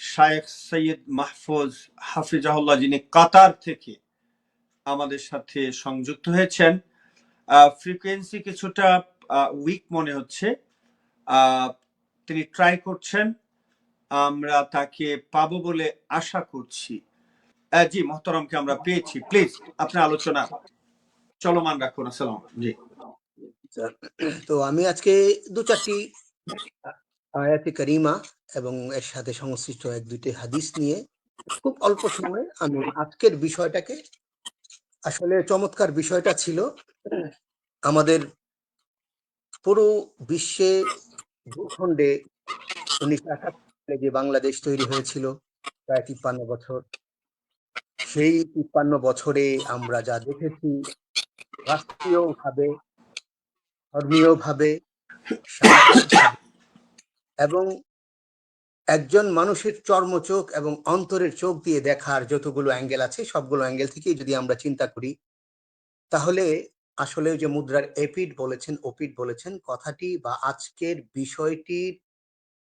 শায়েখ সৈয়দ মাহফুজ হাফিজাহুল্লাহ, যিনি কাতার থেকে আমাদের সাথে সংযুক্ত হয়েছেন। ফ্রিকোয়েন্সি কিছুটা উইক মনে হচ্ছে, তিনি ট্রাই করছেন, আমরা তাকে পাবো বলে আশা করছি। জি মোহতারামকে আমরা পেয়েছি, প্লিজ আপনার আলোচনা চলমান রাখুন। আসসালাম। জি তো আমি আজকে দু চারটি আয়াতে কারিমা এবং এর সাথে সংশ্লিষ্ট এক দুটি হাদিস নিয়ে খুব অল্প সময়ে আমি আজকের বিষয়টাকে, আসলে চমৎকার বিষয়টা ছিল আমাদের পুরো বিশ্বে ভূখণ্ডে 1978 সালে যে বাংলাদেশ তৈরি হয়েছিল প্রায় 53 বছর, সেই 53 বছরে আমরা যা দেখেছি রাষ্ট্রীয়ভাবে, ধর্মীয়ভাবে, সামাজিকভাবে এবং একজন মানুষের চর্মচোখ এবং অন্তরের চোখ দিয়ে দেখার যতগুলো অ্যাঙ্গেল আছে সবগুলো অ্যাঙ্গেল থেকেই যদি আমরা চিন্তা করি, তাহলে আসলে যে মুদ্রার এপিড বলেছেন ওপিড বলেছেন কথাটি বা আজকের বিষয়টির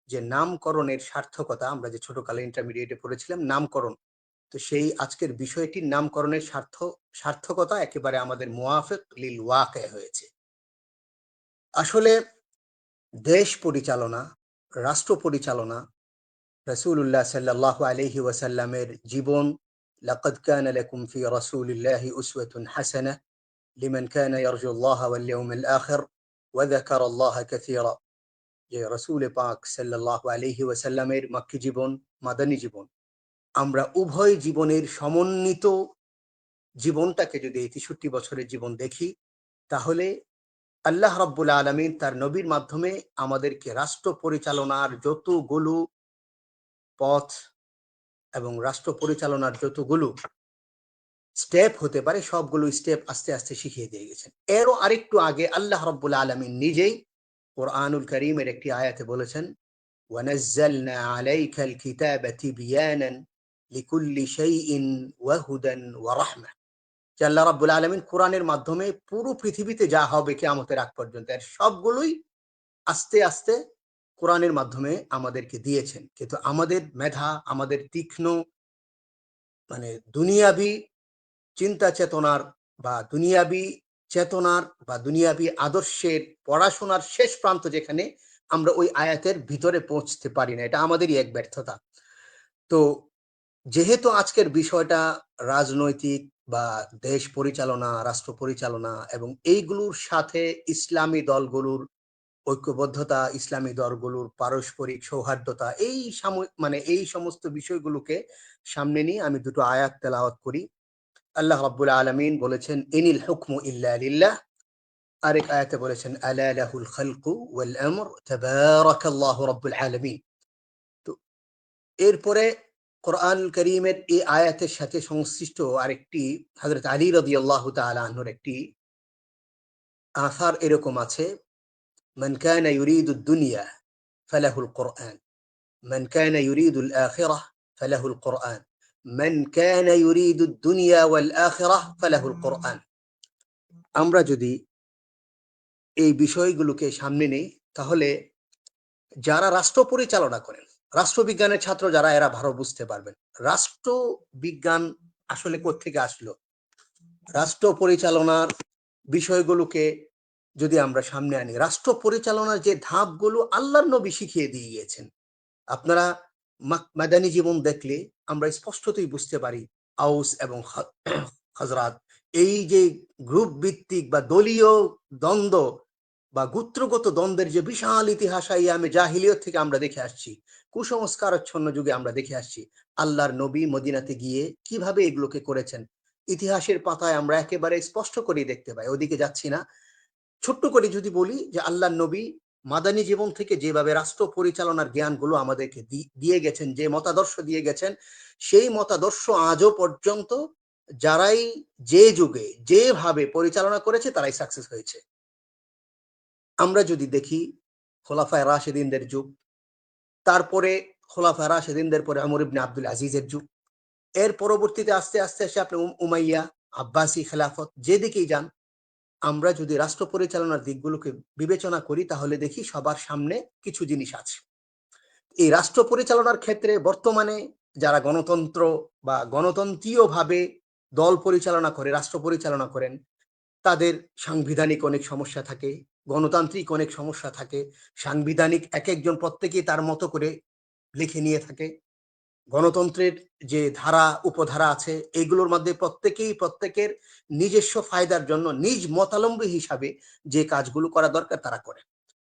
যে নামকরণের সার্থকতা, আমরা যে ছোটকালে ইন্টারমিডিয়েটে পড়েছিলাম নামকরণ, তো সেই আজকের বিষয়টির নামকরণের সার্থকতা একেবারে আমাদের মুওয়াফিক লিল ওয়াকে হয়েছে। আসলে দেশ পরিচালনা, রাষ্ট্র পরিচালনা, রাসূলুল্লাহ সাল্লাল্লাহু আলাইহি ওয়াসাল্লামের জীবন, লাকাদ কানা লাকুম ফি রাসূলিল্লাহি উসওয়াতুন হাসানাহ লিমান কানা ইয়ারজুল্লাহা ওয়াল ইয়াউমাল আখির ওয়া যাকারাল্লাহা কাসীরা, যে রাসূল পাক সাল্লাল্লাহু আলাইহি ওয়াসাল্লামের মক্কি জীবন, মাদানী জীবন, আমরা উভয় জীবনের সমন্বিত জীবনটাকে যদি 63 বছরের জীবন দেখি, তাহলে আল্লাহ রাব্বুল আলামিন তার নবীর মাধ্যমে আমাদেরকে রাষ্ট্র পরিচালনার যতগুলো পথ এবং রাষ্ট্র পরিচালনার যতগুলো স্টেপ হতে পারে সবগুলো স্টেপ আস্তে আস্তে শিখিয়ে দিয়ে গেছেন। এরও আরেকটু আগে আল্লাহ রাব্বুল আলামিন নিজেই কোরআনুল কারীমের একটি আয়াতে বলেছেন, ওয়ানাজ্জালনা আলাইকাল কিতাবা তিবয়ানান লিকুল্লি শাইইন ওয়া হুদান ওয়া রাহমা, যে আল্লাহ রাব্বুল আলামিন কোরআনের মাধ্যমে পুরো পৃথিবীতে যা হবে কিয়ামতের আগ পর্যন্ত এর সবগুলোই আস্তে আস্তে কোরআনের মাধ্যমে আমাদেরকে দিয়েছেন। কিন্তু আমাদের মেধা, আমাদের তীক্ষ্ণ মানে দুনিয়াবি চিন্তা চেতনার বা দুনিয়াবি আদর্শের পড়াশোনার শেষ প্রান্ত যেখানে, আমরা ওই আয়াতের ভিতরে পৌঁছতে পারি না, এটা আমাদেরই এক ব্যর্থতা। তো যেহেতু আজকের বিষয়টা রাজনৈতিক বা দেশ পরিচালনা, রাষ্ট্র পরিচালনা এবং এইগুলোর সাথে ইসলামী দলগুলোর ঐক্যবদ্ধতা, ইসলামী দলগুলোর পারস্পরিক সৌহার্দ্যতা, এই সমস্ত বিষয়গুলোকে সামনে নিয়ে আমি দুটো আয়াত তেলাওয়াত করি। আল্লাহ রাব্বুল আলামিন বলেছেন, ইনিল হুকমু ইল্লা লিল্লাহ। আরেক আয়াতে বলেছেন, আলা লাহুল খালকু ওয়াল আমর তাবারাকাল্লাহু রাব্বুল আলামিন। তো এরপরে কোরআনুল কারীমের এই আয়াতের সাথে সংশ্লিষ্ট আরেকটি হযরত আলী রাদিয়াল্লাহু তাআলা আনহুর একটি আসার এরকম আছে, মান কানা ইউরিদুদ দুনিয়া ফালাহুল কুরআন, মান কানা ইউরিদুল আখিরাহ ফালাহুল কুরআন, মান কানা ইউরিদুদ দুনিয়া ওয়াল আখিরাহ ফালাহুল কুরআন। আমরা যদি এই বিষয়গুলোকে সামনে নেই, তাহলে যারা রাষ্ট্র পরিচালনা করেন, রাষ্ট্রবিজ্ঞানের ছাত্র যারা, এরা ভালো বুঝতে পারবেন রাষ্ট্রবিজ্ঞান আসলে কোত্থেকে আসলো। রাষ্ট্র পরিচালনার বিষয়গুলোকে যদি আমরা সামনে আনি, রাষ্ট্র পরিচালনার যে ধাপগুলো আল্লাহর নবী শিখিয়ে দিয়ে গিয়েছেন, আপনারা মাদানী জীবন দেখলে আমরা স্পষ্টতই বুঝতে পারি আউস এবং খাজরাত, এই যে গ্রুপ ভিত্তিক বা দলীয় দ্বন্দ্ব বা গোত্রগত দ্বন্দ্বের যে বিশাল ইতিহাস আইয়ামে জাহিলিয়ত থেকে আমরা দেখে আসছি, কুসংস্কারাচ্ছন্ন যুগে আমরা দেখে আসছি, আল্লাহর নবী মদিনাতে গিয়ে কিভাবে এগুলোকে করেছেন ইতিহাসের পাতায় আমরা একেবারে স্পষ্ট করে দেখতে পাই। ওদিকে যাচ্ছি না, ছোট্ট করে যদি বলি যে আল্লাহর নবী মাদানী জীবন থেকে যেভাবে রাষ্ট্র পরিচালনার জ্ঞানগুলো আমাদেরকে দিয়ে গেছেন, যে মতাদর্শ দিয়ে গেছেন, সেই মতাদর্শ আজও পর্যন্ত যারাই যে যুগে যেভাবে পরিচালনা করেছে তারাই সাকসেস হয়েছে। আমরা যদি দেখি খোলাফায়ে রাশিদিনদের যুগ, তারপরে খোলাফায়ে রাশিদিনদের পরে ওমর ইবনে আব্দুল আজিজের যুগ, এর পরবর্তীতে আস্তে আস্তে এসে আপনি উমাইয়া, আব্বাসী খেলাফত, যেদিকেই যান, আমরা যদি রাষ্ট্র পরিচালনার দিকগুলোকে বিবেচনা করি, তাহলে দেখি সবার সামনে কিছু জিনিস আছে। এই রাষ্ট্র পরিচালনার ক্ষেত্রে বর্তমানে যারা গণতন্ত্র বা গণতন্ত্রীয়ভাবে দল পরিচালনা করে, রাষ্ট্র পরিচালনা করেন, তাদের সাংবিধানিক অনেক সমস্যা থাকে, গণতান্ত্রিক অনেক সমস্যা থাকে। সাংবিধানিক এক একজন প্রত্যেকেই তার মতো করে লিখে নিয়ে থাকে। গণতন্ত্রের যে ধারা উপধারা আছে এইগুলোর মধ্যে প্রত্যেকের নিজস্ব ফায়দার জন্য নিজ মতাবলম্বী হিসাবে যে কাজগুলো করা দরকার তারা করে।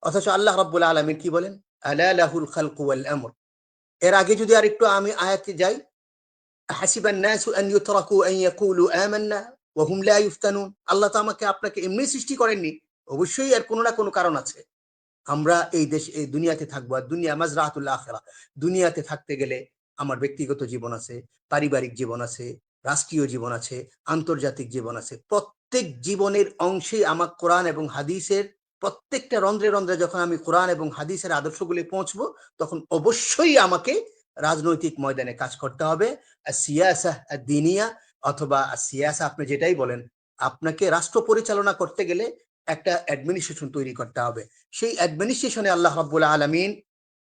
অথচ আল্লাহ রাব্বুল আলামিন কি বলেন? আলা লাহুল খালকু ওয়াল আমর। এর আগে যদি আরেকটু আমি আয়াতে যাই, হাসিবান নাসু আন ইউতরাকু আন ইয়াকুলু আমান্না ওয়া হুম লা ইফতানুন। আল্লাহ তো আমাকে আপনাকে এমনি সৃষ্টি করেননি, অবশ্যই এর কোনো না কোনো কারণ আছে। আমরা এই দুনিয়াতে থাকবো, আর দুনিয়া মাজরাতুল আখিরা। দুনিয়াতে থাকতে গেলে আমার ব্যক্তিগত জীবন আছে, পারিবারিক জীবন আছে, রাষ্ট্রীয় জীবন আছে, আন্তর্জাতিক জীবন আছে। প্রত্যেক জীবনের অংশে আমার কোরআন এবং হাদিসের প্রত্যেকটা রন্ধ্রে রন্ধ্রে যখন আমি কোরআন এবং হাদিসের আদর্শগুলি পৌঁছবো, তখন অবশ্যই আমাকে রাজনৈতিক ময়দানে কাজ করতে হবে। সিয়াসা দিনিয়া অথবা সিয়াসা, আপনি যেটাই বলেন, আপনাকে রাষ্ট্র পরিচালনা করতে গেলে একটা অ্যাডমিনিস্ট্রেশন তৈরি করতে হবে। সেই অ্যাডমিনিস্ট্রেশনে আল্লাহ রাব্বুল আলামিন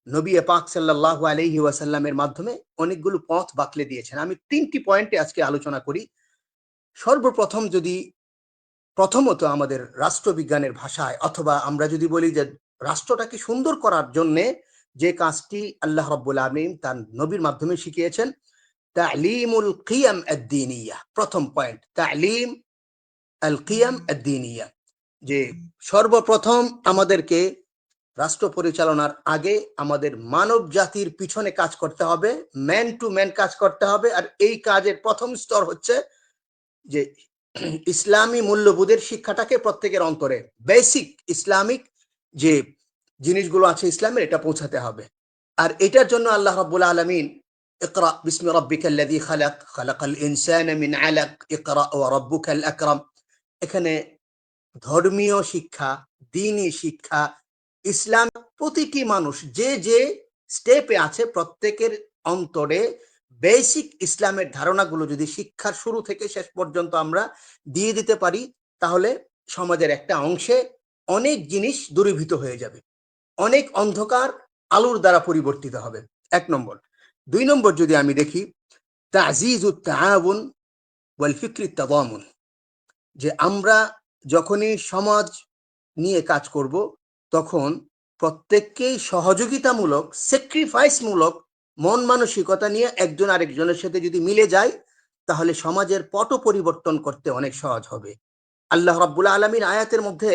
নবী পাক সাল্লাল্লাহু আলাইহি ওয়াসাল্লামের মাধ্যমে অনেকগুলো পথ বাতলে দিয়েছেন। আমি 3টি পয়েন্টে আজকে আলোচনা করি। সর্বপ্রথম যদি প্রথমত আমাদের রাষ্ট্রবিজ্ঞানের ভাষায়, অথবা আমরা যদি বলি যে রাষ্ট্রটাকে সুন্দর করার জন্য যে কাজটি আল্লাহ রাব্বুল আলামিন তার নবীর মাধ্যমে শিখিয়েছেন, তা'লিমুল কিয়াম আদ-দীনিয়া। প্রথম পয়েন্ট, তা'লিম আল কিয়াম আদ-দীনিয়া, যে সর্বপ্রথম আমাদেরকে রাষ্ট্র পরিচালনার আগে আমাদের মানব জাতির পিছনে কাজ করতে হবে, ম্যান টু ম্যান কাজ করতে হবে। আর এই কাজের প্রথম স্তর হচ্ছে যে ইসলামী মূল্যবোধের শিক্ষাটাকে প্রত্যেকের অন্তরে, বেসিক ইসলামিক যে জিনিসগুলো আছে ইসলামের, এটা পৌঁছাতে হবে। আর এটার জন্য আল্লাহ রাব্বুল আলামিন ইকরা বিসমি রাব্বিকাল্লাযী খালাক খালাকাল ইনসানা মিন আলাক ইকরা ওয়া রাব্বুকাল আকরাম। এখানে ধর্মীয় শিক্ষা, দ্বীনি শিক্ষা, ইসলাম প্রতিটি মানুষ যে যে স্টেপে আছে প্রত্যেকের অন্তরে বেসিক ইসলামের ধারণাগুলো যদি শিক্ষার শুরু থেকে শেষ পর্যন্ত আমরা দিয়ে দিতে পারি, তাহলে সমাজের একটা অংশে অনেক জিনিস দূরীভূত হয়ে যাবে, অনেক অন্ধকার আলোর দ্বারা পরিবর্তিত হবে। 1 নম্বর। 2 নম্বর যদি আমি দেখি, তা'যীজুত তাআউন ওয়াল ফিকরিত তাদামুন, যে আমরা যখনই সমাজ নিয়ে কাজ করব, তখন প্রত্যেককেই সহযোগিতামূলক, স্যাক্রিফাইসমূলক মন মানসিকতা নিয়ে একজন আরেকজনের সাথে যদি মিলে যায়, তাহলে সমাজের পট পরিবর্তন করতে অনেক সহজ হবে। আল্লাহ রাব্বুল আলামিন আয়াতের মধ্যে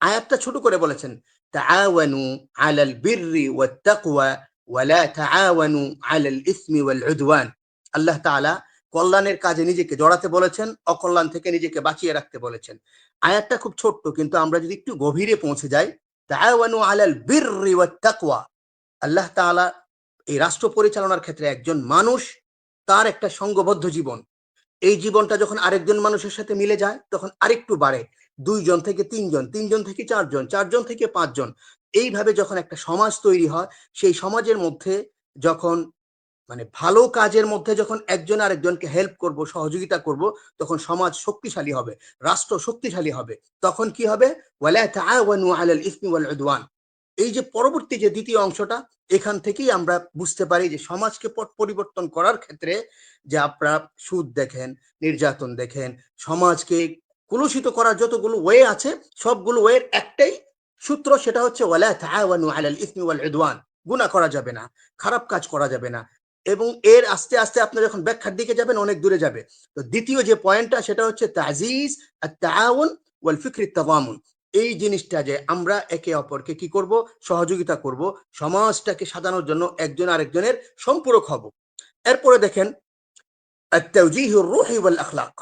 আয়াতটা ছোট করে বলেছেন, তাআওয়ানু আলাল বিররি ওয়াত তাকওয়া ওয়া লা তাআওয়ানু আলাল ইসমি ওয়াল উদওয়ান। আল্লাহ তাআলা কল্যাণের কাজে নিজেকে জড়াতে বলেছেন, অকল্যাণ থেকে নিজেকে বাঁচিয়ে রাখতে বলেছেন। আয়াতটা খুব ছোট্ট, কিন্তু আমরা যদি একটু গভীরে পৌঁছে যাই, তাআওয়ানু আলাল বিররি ওয়াত তাকওয়া। আল্লাহ তাআলা এই রাষ্ট্র পরিচালনার ক্ষেত্রে একজন মানুষ, তার একটা সংঘবদ্ধ জীবন, এই জীবনটা যখন আরেকজন মানুষের সাথে মিলে যায়, তখন আরেকটু বাড়ে। 2 জন থেকে 3 জন, 3 জন থেকে 4 জন, 4 জন থেকে 5 জন। এইভাবে যখন একটা সমাজ তৈরি হয়, সেই সমাজের মধ্যে যখন মানে ভালো কাজের মধ্যে যখন একজন আরেকজনকে হেল্প করব, সহযোগিতা করব, তখন সমাজ শক্তিশালী হবে, রাষ্ট্র শক্তিশালী হবে। তখন কি হবে? ওয়ালা তাআওয়ানু আলাল ইসমি ওয়াল উদওয়ান। এই যে পরবর্তী যে দ্বিতীয় অংশটা, এখান থেকেই আমরা বুঝতে পারি যে সমাজকে পট পরিবর্তন করার ক্ষেত্রে, যে আপনারা সুদ দেখেন, নির্যাতন দেখেন, সমাজকে কলুষিত করার যতগুলো ওয়ে আছে, সবগুলো ওয়ের একটাই সূত্র, সেটা হচ্ছে ওয়ালা তাআওয়ানু আলাল ইসমি ওয়াল উদওয়ান। গুনাহ করা যাবে না, খারাপ কাজ করা যাবে না। এবং এর আস্তে আস্তে আপনি যখন ব্যাখ্যার দিকে যাবেন, অনেক দূরে যাবে। তো দ্বিতীয় যে পয়েন্টটা, সেটা হচ্ছে তা'যীজ আত তাআউন ওয়াল ফিকরি তাদামুন। এই জিনিসটা যে আমরা একে অপরকে কি করব? সহযোগিতা করব, সমাজটাকে সাজানোর জন্য একজন আরেকজনের সম্পূরক হব। এরপরে দেখেন, আত-তাওজীহুর রূহি ওয়াল আখলাক।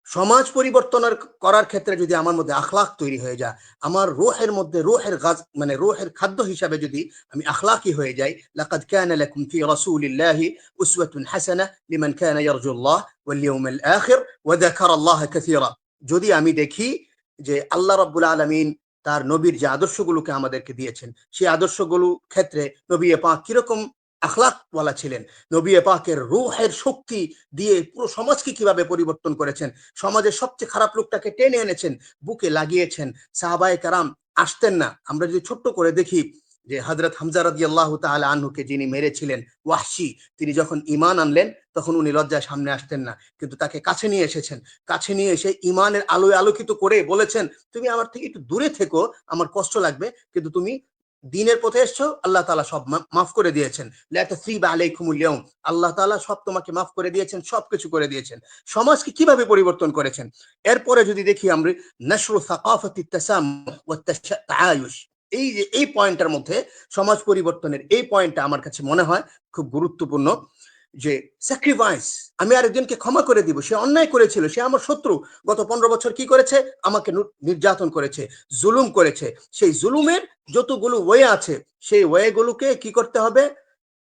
সমাজ পরিবর্তনের করার ক্ষেত্রে যদি আমার মধ্যে আখলাক তৈরি হয়ে যায়, আমার রূহের মধ্যে রূহের গাজ মানে রূহের খাদ্য হিসাবে যদি আমি আখলাকি হয়ে যাই, লাকাদ কানা লাকুম ফি রাসূলিল্লাহি উসওয়াতুন হাসানাহ লিমান কানা ইয়ারজুল্লাহ ওয়াল ইয়াউমাল আখির ওয়া যাকারাল্লাহ কাসীরা। যদি আমি দেখি যে আল্লাহ রাব্বুল আলামিন তার নবীর যে আদর্শগুলোকে আমাদেরকে দিয়েছেন, সেই আদর্শগুলো ক্ষেত্রে নবী পাক কিরকম আখলাকওয়ালা ছিলেন, নবী পাকের রূহের শক্তি দিয়ে পুরো সমাজকে কিভাবে পরিবর্তন করেছেন, সমাজের সবচেয়ে খারাপ লোকটাকে টেনে এনেছেন, বুকে লাগিয়েছেন। সাহাবায়ে কেরাম আসতেন না। আমরা যদি ছোট্ট করে দেখি, যে হযরত হামজা রাদিয়াল্লাহু তাআলা আনহুকে যিনি মেরেছিলেন ওয়াহশী, তিনি যখন ঈমান আনলেন তখন উনি লজ্জায় সামনে আসতেন না, কিন্তু তাকে কাছে নিয়ে এসেছেন। কাছে নিয়ে এসে ঈমানের আলোয় আলোকিত করে বলেছেন, তুমি আমার থেকে একটু দূরে থেকো, আমার কষ্ট লাগবে, কিন্তু তুমি দ্বীনের পথে এসছো, আল্লাহ তাআলা সব মাফ করে দিয়েছেন। লা তাসরিবা আলাইকুমুল ইয়াউম, আল্লাহ তাআলা সব তোমাকে মাফ করে দিয়েছেন, সবকিছু করে দিয়েছেন। সমাজকে কিভাবে পরিবর্তন করেছেন। এরপরে যদি দেখি আমরা নাশরু সাকাফাতি তাসামুহ ওয়া তাআয়ুশ, এই যে এই পয়েন্টের মধ্যে সমাজ পরিবর্তনের এই পয়েন্টটা আমার কাছে মনে হয় খুব গুরুত্বপূর্ণ, যে স্যাক্রিফাইস, আমি আরেকজনকে ক্ষমা করে দিব, সে অন্যায় করেছিল, সে আমার শত্রু, গত 15 বছর কি করেছে, আমাকে নির্যাতন করেছে, জুলুম করেছে, সেই জুলুমের যতগুলো ওয়ে আছে সেই ওয়েগুলোকে কি করতে হবে,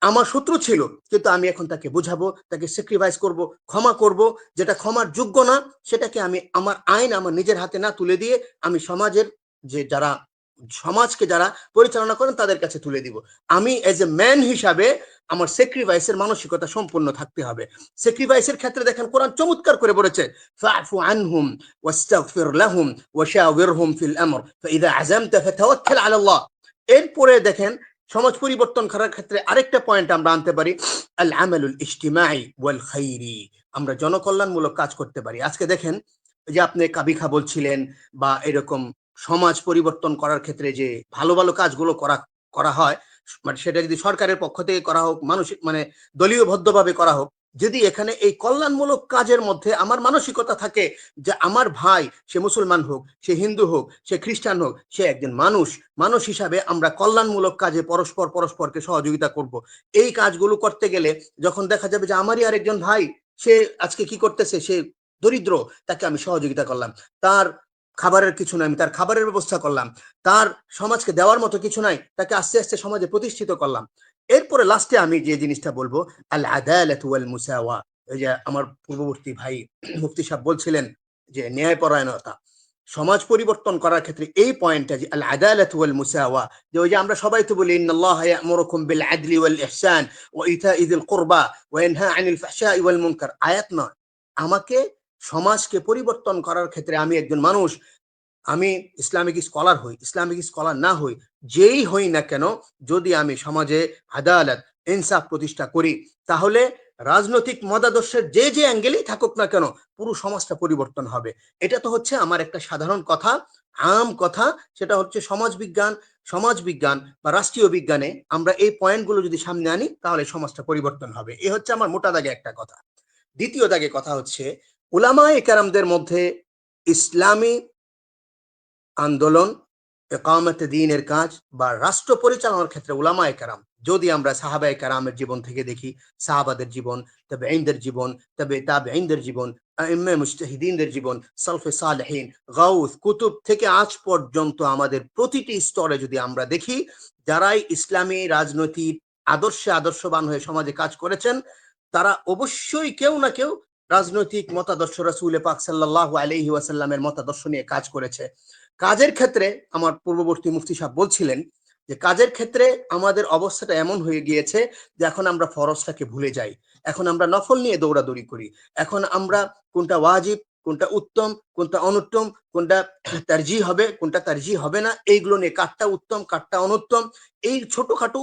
আমার শত্রু ছিল কিন্তু আমি এখন তাকে বুঝাবো, তাকে স্যাক্রিফাইস করব, ক্ষমা করব, যেটা ক্ষমার যোগ্য না সেটাকে আমি আমার আইন আমার নিজের হাতে না তুলে দিয়ে আমি সমাজের যে যারা সমাজকে যারা পরিচালনা করেন তাদের কাছে তুলে দিব। আমি এজ এ ম্যান হিসাবে আমার স্যাক্রিফাইসের মানসিকতা সম্পূর্ণ থাকতে হবে। স্যাক্রিফাইসের ক্ষেত্রে দেখেন কোরআন চমৎকার করে বলেছে, ফাআফু আনহুম ওয়াস্তাগফির লাহুম ওয়াশাওয়িরহুম ফিল আমর ফাইযা আযামতা ফাতাওয়াক্কাল আলাল্লাহ। এরপরে দেখেন সমাজ পরিবর্তন করার ক্ষেত্রে আরেকটা পয়েন্ট আমরা আনতে পারি, আল আমালুল ইজতিমাই ওয়াল খাইরি, আমরা জনকল্যাণমূলক কাজ করতে পারি। আজকে দেখেন যে আপনি কাবিখা বলছিলেন বা এরকম সমাজ পরিবর্তন করার ক্ষেত্রে যে ভালো ভালো কাজগুলো করা করা হয়, মানে সেটা যদি সরকারের পক্ষ থেকে করা হোক, মানসিক মানে দলীয়বদ্ধভাবে করা হোক, যদি এখানে এই কল্যাণমূলক কাজের মধ্যে আমার মানসিকতা থাকে যে আমার ভাই, সে মুসলমান হোক, সে হিন্দু হোক, সে খ্রিস্টান হোক, সে একজন মানুষ, মানুষ হিসাবে আমরা কল্যাণমূলক কাজে পরস্পরকে সহযোগিতা করব। এই কাজগুলো করতে গেলে যখন দেখা যাবে যে আমারই আরেকজন ভাই, সে আজকে কি করতেছে, সে দরিদ্র, তাকে আমি সহযোগিতা করলাম, তার খাবারের কিছু নাই, আমি তার খাবারের ব্যবস্থা করলাম, তার সমাজকে দেওয়ার মতো কিছু নাই, তাকে আস্তে আস্তে সমাজে প্রতিষ্ঠিত করলাম। এরপরে লাস্টে আমি যে জিনিসটা বলবো, আল আদালাতু ওয়াল মুসাওয়া, এই যে আমার পূর্ববর্তী ভাই মুফতি সাহেব বলছিলেন যে ন্যায়পরায়ণতা, সমাজ পরিবর্তন করার ক্ষেত্রে এই পয়েন্টটা যে আল আদালাতু ওয়াল মুসাওয়া, যে ওই যে আমরা সবাই তো বলি ইন্নাল্লাহা ইয়া'মুরুকুম বিল আদলি ওয়াল ইহসান ওয়া ইতাই যিল কুরবা ওয়া ইয়ানহা আনিল ফাহশাই ওয়াল মুনকার, আয়াত নয়। আমাকে সমাজকে পরিবর্তন করার ক্ষেত্রে আমি একজন মানুষ, আমি ইসলামিক স্কলার হই, ইসলামিক স্কলার না হই, যেই হই না কেন, যদি আমি সমাজে আদালত ইনসাফ প্রতিষ্ঠা করি, তাহলে রাজনৈতিক মতাদর্শের যে যে অ্যাঙ্গেলেই থাকুক না কেন পুরো সমাজটা পরিবর্তন হবে। এটা তো হচ্ছে আমার একটা সাধারণ কথা, আম কথা, সেটা হচ্ছে সমাজ বিজ্ঞান বা রাষ্ট্রীয় বিজ্ঞানে আমরা এই পয়েন্টগুলো যদি সামনে আনি তাহলে সমাজটা পরিবর্তন হবে। এ হচ্ছে আমার মোটা দাগে একটা কথা। দ্বিতীয় দাগে কথা হচ্ছে উলামায়ে কেরামদের মধ্যে ইসলামী আন্দোলন, একামতে দ্বীনের কাজ বা রাষ্ট্র পরিচালনার ক্ষেত্রে উলামায়ে কেরাম, যদি আমরা সাহাবায়ে কেরামের জীবন থেকে দেখি, সাহাবাদের জীবন, তাবেঈনদের জীবন, তাবেঈনদের জীবন, আইম্মে মুজতাহিদিনদের জীবন, সালফে সালেহিন, গাউস, কুতুব থেকে আজ পর্যন্ত আমাদের প্রতিটি স্তরে যদি আমরা দেখি, যারাই ইসলামী রাজনৈতিক আদর্শবান হয়ে সমাজে কাজ করেছেন, তারা অবশ্যই কেউ না কেউ রাজনৈতিক মতাদর্শ রাসূল পাক সাল্লাল্লাহু আলাইহি ওয়াসাল্লামের মতাদর্শ নিয়ে কাজ করেছে। কাজের ক্ষেত্রে আমার পূর্ববর্তী মুফতি সাহেব বলছিলেন যে কাজের ক্ষেত্রে আমাদের অবস্থাটা এমন হয়ে গিয়েছে যে এখন আমরা ফরজটাকে ভুলে যাই, এখন আমরা নফল নিয়ে দৌড়াদৌড়ি করি, এখন আমরা কোনটা ওয়াজিব, কোনটা উত্তম, কোনটা অনুত্তম, কোনটা তারজিহ হবে, কোনটা তারজিহ হবে না, এইগুলো নিয়ে কাটটা উত্তম কাটটা অনুত্তম, এই ছোটখাটো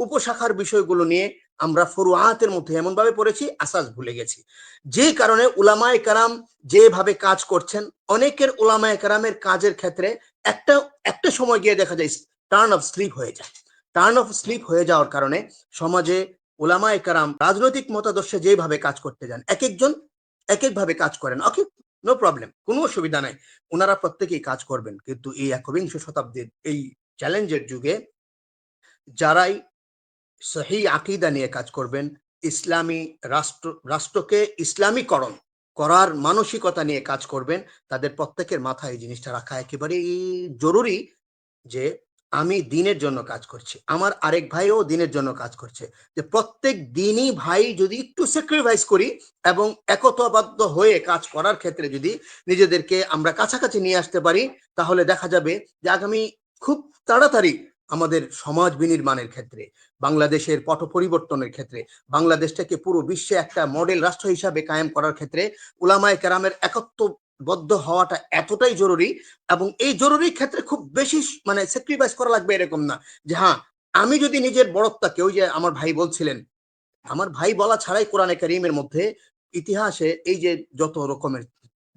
উপশাখার বিষয়গুলো নিয়ে আমরা ফুরুআতের মধ্যে এমন ভাবে পড়েছি, আসাস ভুলে গেছি। যে কারণে উলামায়ে কেরাম যেভাবে কাজ করছেন, অনেকের উলামায়ে কেরামের কাজের ক্ষেত্রে একটা একটা সময় গিয়ে দেখা যায় টার্ন অফ স্লিপ হয়ে যায়। টার্ন অফ স্লিপ হয়ে যাওয়ার কারণে সমাজে উলামায়ে কেরাম রাজনৈতিক মতাদর্শে যেভাবে কাজ করতে যান, এক একজন এক একভাবে কাজ করেন, ওকে, নো প্রবলেম, কোনো অসুবিধা নাই, ওনারা প্রত্যেকেই কাজ করবেন, কিন্তু এই একবিংশ শতাব্দীর এই চ্যালেঞ্জের যুগে যারাই সহি আকীদা নিয়ে কাজ করবেন, ইসলামী রাষ্ট্রকে ইসলামীকরণ করার মানসিকতা নিয়ে কাজ করবেন, তাদের প্রত্যেকের মাথায় এই জিনিসটা রাখা একেবারেই জরুরি যে আমি দ্বীনের জন্য কাজ করছি, আমার আরেক ভাইও দ্বীনের জন্য কাজ করছে, যে প্রত্যেক দিনই ভাই যদি একটু স্যাক্রিফাইস করি এবং একতাবদ্ধ হয়ে কাজ করার ক্ষেত্রে যদি নিজেদেরকে আমরা কাছাকাছি নিয়ে আসতে পারি, তাহলে দেখা যাবে যে আগামী খুব তাড়াতাড়ি আমাদের সমাজ বিনির্মাণের ক্ষেত্রে, বাংলাদেশের পট পরিবর্তনের ক্ষেত্রে, বাংলাদেশটাকে পুরো বিশ্বে একটা মডেল রাষ্ট্র হিসাবে কায়েম করার ক্ষেত্রে উলামায়ে কেরামের বদ্ধ হওয়াটা এতটাই জরুরি, এবং এই জরুরি ক্ষেত্রে খুব বেশি মানে স্যাক্রিফাইস করা লাগবে এরকম না যে হ্যাঁ আমি যদি নিজের বড়ত্বকে, ওই যে আমার ভাই বলছিলেন, আমার ভাই বলা ছাড়াই কোরআনে কারীমের মধ্যে ইতিহাসে এই যে যত রকমের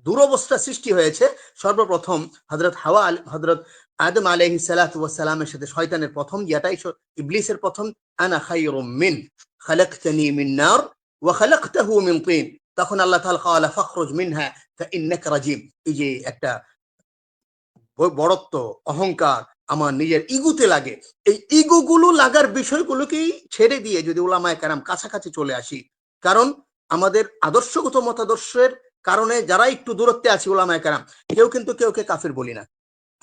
দুরবস্থা সৃষ্টি হয়েছে, সর্বপ্রথম হযরত আদম আলাইহিস সালাতু ওয়াস সালামের সাথে শয়তানের প্রথম ইয়াটাই ইবলিসের প্রথম, আনা খায়রুম মিন খালাকতানি মিন নার ওয়া খালাকতাহু মিন তিন। তখন আল্লাহ তাআলা ক্বালা ফাখরুজ মিনহা ফাইন্নাকা রাজিম। এই যে একটা বড়ত্ব, অহংকার আমার নিজের ইগুতে লাগে, এই ইগোগুলো লাগার বিষয়গুলোকেই ছেড়ে দিয়ে যদি উলামায়ে কেরাম কাছাকাছি চলে আসি, কারণ আমাদের আদর্শগত মতাদর্শের কারণে যারা একটু দূরত্বে আছি উলামায়ে কেরাম, কেউ কিন্তু কেউকে কাফির বলি না।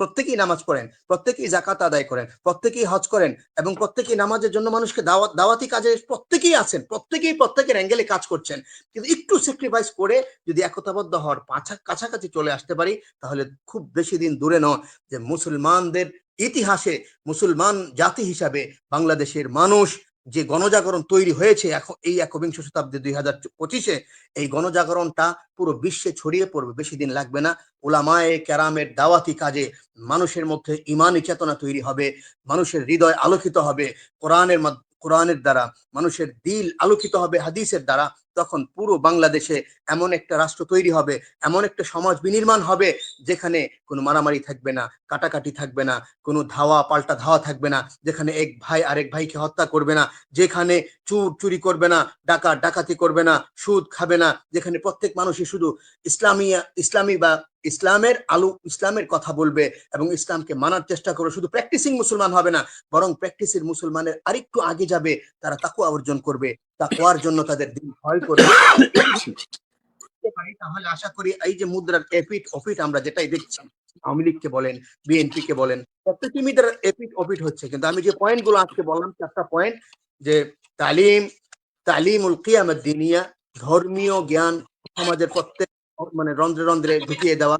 প্রত্যেকেই নামাজ পড়েন, প্রত্যেকেই জাকাত আদায় করেন, প্রত্যেকেই হজ করেন, এবং প্রত্যেকেই নামাজের জন্য মানুষকে দাওয়াতি কাজে প্রত্যেকেই আছেন, প্রত্যেকেই প্রত্যেকের অ্যাঙ্গেলে কাজ করছেন। কিন্তু একটু স্যাক্রিফাইস করে যদি একতাবদ্ধ হওয়ার কাছাকাছি চলে আসতে পারি, তাহলে খুব বেশি দিন দূরে নয় যে মুসলমানদের ইতিহাসে, মুসলমান জাতি হিসাবে বাংলাদেশের মানুষ যে গণজাগরণ তৈরি হয়েছে এখন এই একবিংশ শতাব্দী 2025-এ, এই গণজাগরণটা পুরো বিশ্বে ছড়িয়ে পড়বে, বেশি দিন লাগবে না। উলামায়ে কেরামের দাওয়াতি কাজে মানুষের মধ্যে ইমানি চেতনা তৈরি হবে, মানুষের হৃদয় আলোকিত হবে কোরআনের দ্বারা, মানুষের দিল আলোকিত হবে হাদিসের দ্বারা। তখন পুরো বাংলাদেশে এমন একটা রাষ্ট্র তৈরি হবে, এমন একটা সমাজ বিনির্মাণ হবে যেখানে কোনো মারামারি থাকবে না, কাটাকাটি থাকবে না, কোনো ধাওয়া পাল্টা ধাওয়া থাকবে না, যেখানে এক ভাই আরেক ভাইকে হত্যা করবে না, যেখানে চুরি করবে না, ডাকাতি করবে না, সুদ খাবে না, যেখানে প্রত্যেক মানুষই শুধু ইসলামী বা ইসলামের কথা বলবে এবং ইসলামকে মানার চেষ্টা করবে। শুধু প্র্যাকটিসিং মুসলমান হবে না, বরং প্র্যাকটিসের মুসলমানের আরেকটু আগে যাবে, তারা তাকওয়া অর্জন করবে, তাকওয়ার জন্য তাদের দিন ভয় করবে। তাহলে আশা করি এই যে মুদ্রার এপিট ওপিট আমরা যেটাই দেখছি, আওয়ামী লীগকে বলেন, বিএনপি কে বলেন, প্রত্যেকটি মুদ্রার এপিট ওপিট হচ্ছে। কিন্তু আমি যে পয়েন্টগুলো আজকে বললাম, চারটা পয়েন্ট, যে তালিমুল কিয়ামত দিনিয়া, ধর্মীয় জ্ঞান সমাজের প্রত্যেক মানে রন্ধ্রে রন্ধ্রে ঢুকিয়ে দেওয়া,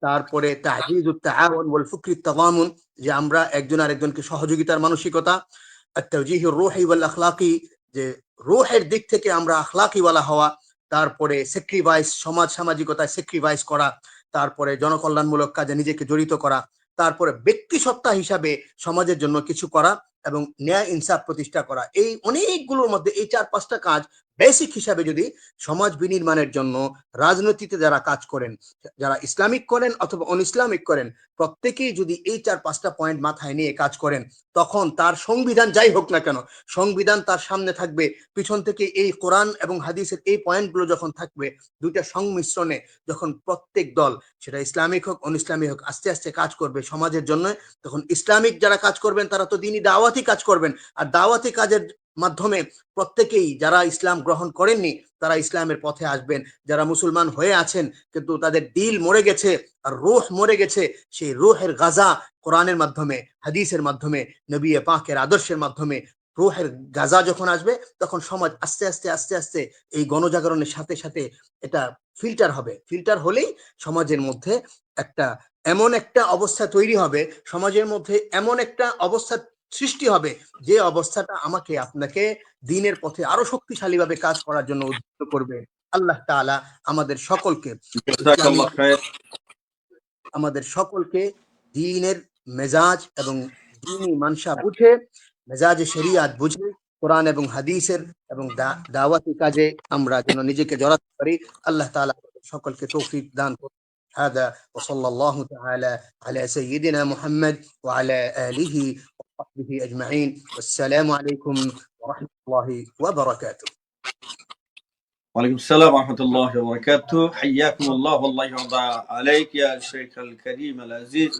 তারপরে তাহযীজুত তাআউন ওয়াল ফিকরি তাদামুন, যে আমরা একজন আরেকজনকে সহযোগিতার মানসিকতা, আত-তাওজীহুর রূহি ওয়াল আখলাকি, যে রূহের দিক থেকে আমরা আখলাকি ওয়ালা হওয়া, তারপরে স্যাক্রিফাইস, সামাজিকতায় স্যাক্রিফাইস করা, তারপরে জনকল্যাণমূলক কাজে নিজেকে জড়িত করা, তারপরে ব্যক্তি সত্তা হিসাবে সমাজের জন্য কিছু করা এবং ন্যায় ইনসাফ প্রতিষ্ঠা করা। এই অনেকগুলোর মধ্যে এই 4-5টা কাজ বেসিক হিসাবে যদি সমাজ বিনির্মাণের জন্য রাজনীতিতে যারা কাজ করেন, যারা ইসলামিক করেন অথবা অন ইসলামিক করেন, প্রত্যেকেই যদি এই 4-5টা পয়েন্ট মাথায় নিয়ে কাজ করেন, তখন তার সংবিধান যাই হোক না কেন, সংবিধান তার সামনে থাকবে, পিছন থেকে এই কোরআন এবং হাদিসের এই পয়েন্টগুলো যখন থাকবে, দুইটা সংমিশ্রণে যখন প্রত্যেক দল, সেটা ইসলামিক হোক অন ইসলামিক হোক, আস্তে আস্তে কাজ করবে সমাজের জন্য, তখন ইসলামিক যারা কাজ করবেন তারা তো দিনই দাওয়াতি কাজ করবেন, আর দাওয়াতি কাজের মাধ্যমে প্রত্যেকেই যারা ইসলাম গ্রহণ করেননি তারা ইসলামের পথে আসবেন, যারা মুসলমান হয়ে আছেন কিন্তু তাদের দিল মরে গেছে আর রূহ মরে গেছে, সেই রূহের গাজা কোরআনের মাধ্যমে, হাদিসের মাধ্যমে, নবী পাকের আদর্শের মাধ্যমে রূহের গাজা যখন আসবে, তখন সমাজ আস্তে আস্তে আস্তে আস্তে এই গণজাগরণের সাথে সাথে এটা ফিল্টার হবে। ফিল্টার হলেই সমাজের মধ্যে একটা এমন একটা অবস্থা তৈরি হবে, সমাজের মধ্যে এমন একটা অবস্থা সৃষ্টি হবে, যে অবস্থাটা আমাকে আপনাকে দিনের পথে আরো শক্তিশালীভাবে কাজ করার জন্য উদ্বুদ্ধ করবে। আল্লাহ তাআলা আমাদের সকলকে দ্বীনের মেজাজ এবং দ্বীনি মানসা বুঝে, মেজাজে শরিয়াত বুঝে, কোরআন এবং হাদিসের এবং দাওয়াতি কাজে আমরা যেন নিজেকে জড়াতে পারি। আল্লাহ তাআলা সকলকে তৌফিক দান করুন। هذا وصلى الله تعالى على سيدنا محمد وعلى آله وصحبه أجمعين، والسلام عليكم ورحمة الله وبركاته. وعليكم السلام ورحمة الله وبركاته. حياكم الله والله يرضى عليك يا شيخ الكريم العزيز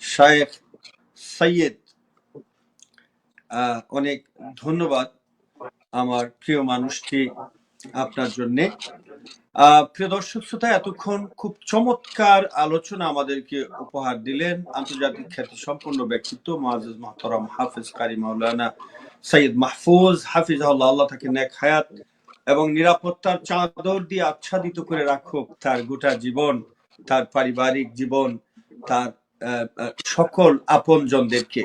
শায়েখ সৈয়দ। অনেক ধন্যবাদ আমার প্রিয় মানুষটি আপনার জন্য। প্রিয় দর্শক শ্রোতা, এতক্ষণ খুব চমৎকার আলোচনা আমাদেরকে উপহার দিলেন আন্তর্জাতিক খ্যাতি সম্পন্ন ব্যক্তিত্ব মুআজ্জিজ মুহতারাম হাফেজ কারি মাওলানা সৈয়দ মাহফুজ হাফিজাহুল্লাহ। আল্লাহ তাকে নেক হায়াত এবং নিরাপত্তার চাদর দিয়ে আচ্ছাদিত করে রাখুক তার গোটা জীবন, তার পারিবারিক জীবন, তার সকল আপনজনদেরকে।